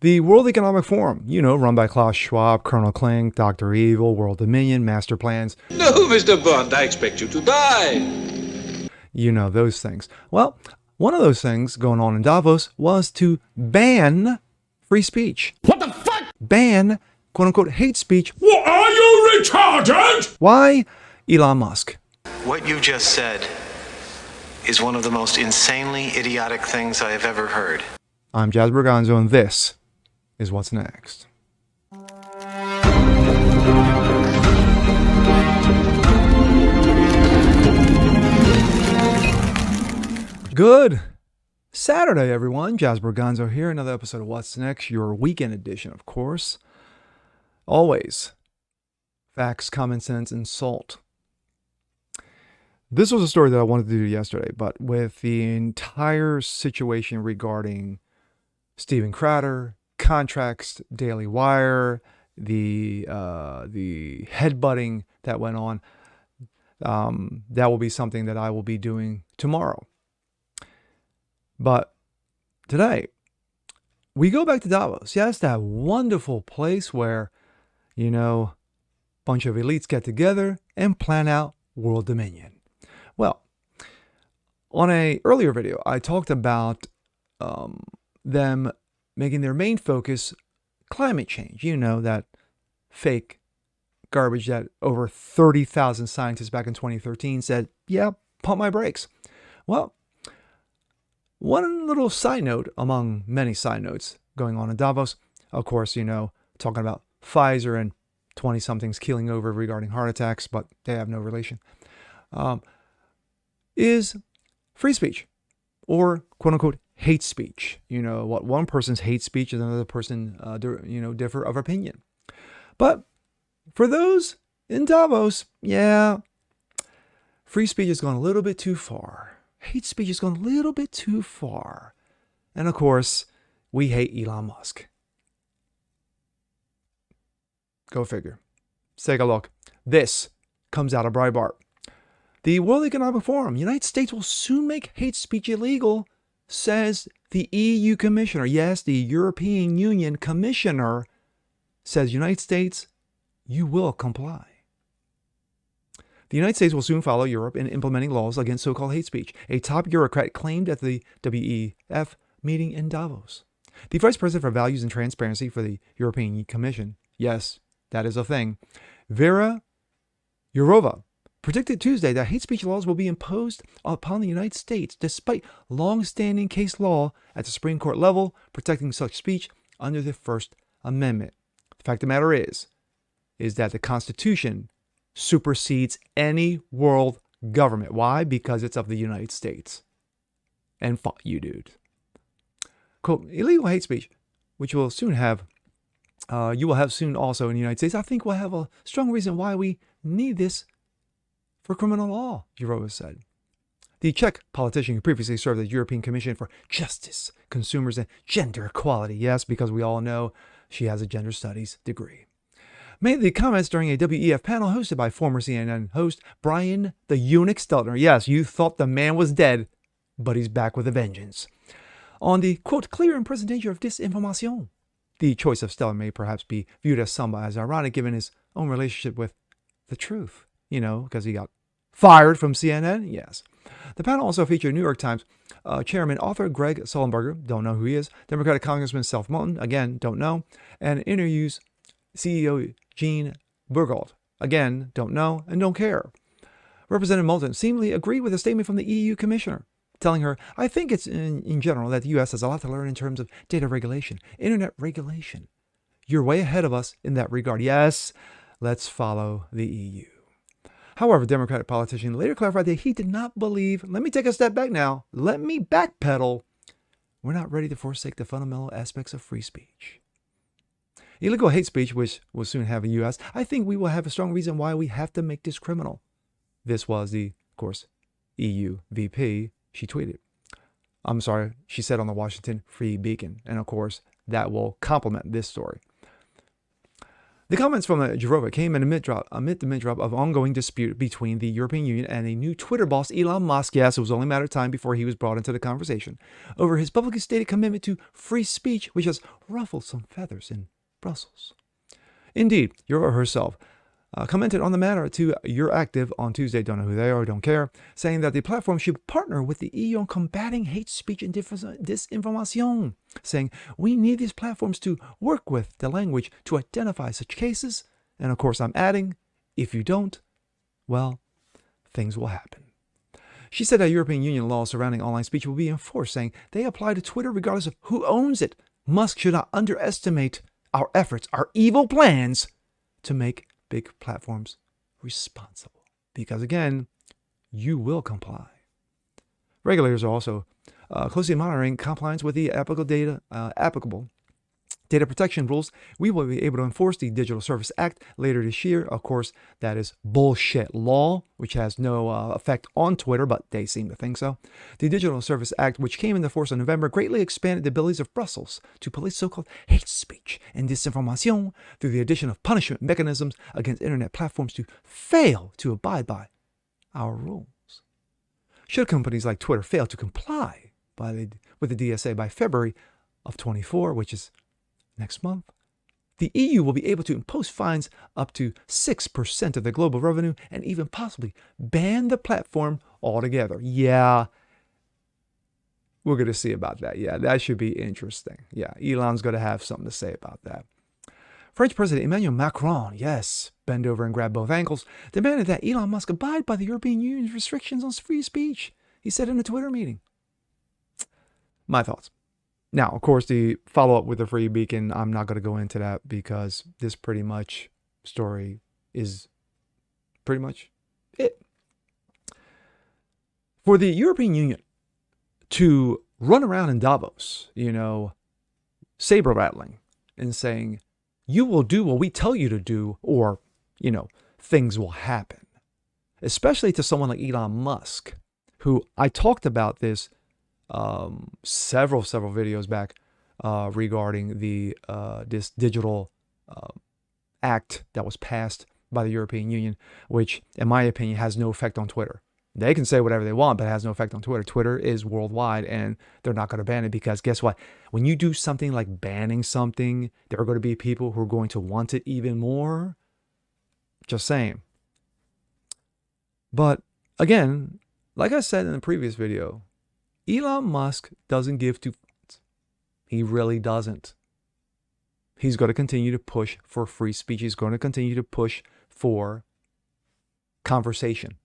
The World Economic Forum, run by Klaus Schwab, Colonel Klink, Dr.Evil, World Dominion, Master Plans. No, Mr. Bond, I expect you to die. Those things. Well, one of those things going on in Davos was to ban free speech. What the fuck? Ban, quote-unquote, hate speech. What, are you retarded? Why? Elon Musk. What you just said is one of the most insanely idiotic things I have ever heard. I'm Jazz Berganzo, and this is what's next. Good Saturday, everyone. Jazz Berganzo here. Another episode of What's Next, your weekend edition, of course. Always facts, common sense, and salt. This was a story that I wanted to do yesterday, but with the entire situation regarding Stephen Crowder, contracts, Daily Wire, the headbutting that went on, that will be something that I will be doing tomorrow. But today, we go back to Davos. Yes, that wonderful place where, a bunch of elites get together and plan out world dominion. Well, on an earlier video, I talked about them making their main focus climate change. That fake garbage that over 30,000 scientists back in 2013 said, yeah, pump my brakes. Well, one little side note among many side notes going on in Davos, of course, talking about Pfizer and 20-somethings keeling over regarding heart attacks, but they have no relation, is free speech or quote-unquote hate speech. What one person's hate speech is another person, differ of opinion. But for those in Davos, yeah, free speech has gone a little bit too far. Hate speech has gone a little bit too far. And of course, we hate Elon Musk. Go figure. Let's take a look. This comes out of Breitbart. The World Economic Forum, United States will soon make hate speech illegal, says the EU Commissioner. Yes, the European Union Commissioner says, United States, you will comply. The United States will soon follow Europe in implementing laws against so-called hate speech, a top bureaucrat claimed at the WEF meeting in Davos. The Vice President for Values and Transparency for the European Commission, yes, that is a thing, Vera Jourova, predicted Tuesday that hate speech laws will be imposed upon the United States, despite long-standing case law at the Supreme Court level protecting such speech under the First Amendment. The fact of the matter is that the Constitution supersedes any world government. Why? Because it's of the United States. And fuck you, dude. Quote, illegal hate speech, which will soon have, you will have soon also in the United States, I think will have a strong reason why we need this for criminal law, Jourova said. The Czech politician who previously served the European Commission for Justice, Consumers, and Gender Equality, yes, because we all know she has a gender studies degree, made the comments during a WEF panel hosted by former CNN host Brian the Eunuch Stelter. Yes, you thought the man was dead, but he's back with a vengeance. On the, quote, clear and present danger of disinformation. The choice of Stelter may perhaps be viewed as somewhat as ironic given his own relationship with the truth, because he got fired from CNN. Yes. The panel also featured New York Times chairman author Greg Sullenberger, don't know who he is, Democratic Congressman Seth Moulton, again, don't know, and interviews CEO Jean Burgold, again, don't know and don't care. Representative Moulton seemingly agreed with a statement from the EU Commissioner, telling her, I think it's in general that the U.S. has a lot to learn in terms of data regulation, internet regulation. You're way ahead of us in that regard. Yes, let's follow the EU. However, Democratic politician later clarified that he did not believe, let me take a step back now, let me backpedal, we're not ready to forsake the fundamental aspects of free speech. Illegal hate speech, which will soon have in the U.S., I think we will have a strong reason why we have to make this criminal. This was the, of course, EU VP, she tweeted. She said on the Washington Free Beacon. And of course, that will complement this story. The comments from Jarova came amid the mid-drop of ongoing dispute between the European Union and a new Twitter boss, Elon Musk. Yes, it was only a matter of time before he was brought into the conversation over his publicly stated commitment to free speech, which has ruffled some feathers in Brussels. Indeed, Jarova herself commented on the matter to Euractiv on Tuesday, don't know who they are, don't care, saying that the platform should partner with the EU on combating hate speech and disinformation, saying we need these platforms to work with the language to identify such cases. And of course, I'm adding, if you don't, well, things will happen. She said that European Union laws surrounding online speech will be enforced, saying they apply to Twitter regardless of who owns it. Musk should not underestimate our efforts, our evil plans to make big platforms responsible. Because again, you will comply. Regulators are also closely monitoring compliance with the applicable data protection rules. We will be able to enforce the Digital Service Act later this year. Of course, that is bullshit law, which has no effect on Twitter, but they seem to think so. The Digital Service Act, which came into force in November, greatly expanded the abilities of Brussels to police so-called hate speech and disinformation through the addition of punishment mechanisms against internet platforms to fail to abide by our rules. Should companies like Twitter fail to comply with the DSA by February of 24, which is next month, the EU will be able to impose fines up to 6% of the global revenue and even possibly ban the platform altogether. Yeah, we're going to see about that. Yeah, that should be interesting. Yeah, Elon's going to have something to say about that. French President Emmanuel Macron, yes, bend over and grab both ankles, demanded that Elon Musk abide by the European Union's restrictions on free speech, he said in a Twitter meeting. My thoughts. Now, of course, the follow-up with the free beacon, I'm not going to go into that because this pretty much story is pretty much it. For the European Union to run around in Davos, saber rattling and saying, you will do what we tell you to do, or, things will happen. Especially to someone like Elon Musk, who I talked about this several videos back regarding this digital act that was passed by the European Union, which, in my opinion, has no effect on Twitter. They can say whatever they want, but it has no effect on Twitter. Twitter is worldwide, and they're not going to ban it because guess what? When you do something like banning something, there are going to be people who are going to want it even more. Just saying. But again, like I said in the previous video, Elon Musk doesn't give two fucks. He really doesn't. He's going to continue to push for free speech. He's going to continue to push for conversation,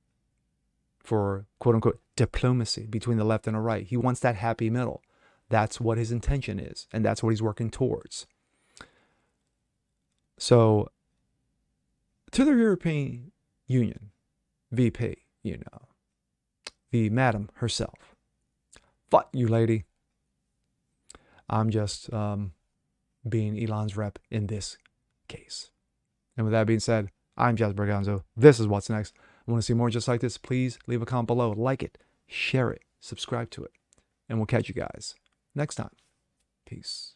for quote-unquote diplomacy between the left and the right. He wants that happy middle. That's what his intention is, and that's what he's working towards. So, to the European Union, VP, the madam herself, fuck you, lady. I'm just being Elon's rep in this case. And with that being said, I'm Jasper Gonzo. This is What's Next. Want to see more just like this? Please leave a comment below. Like it, share it, subscribe to it. And we'll catch you guys next time. Peace.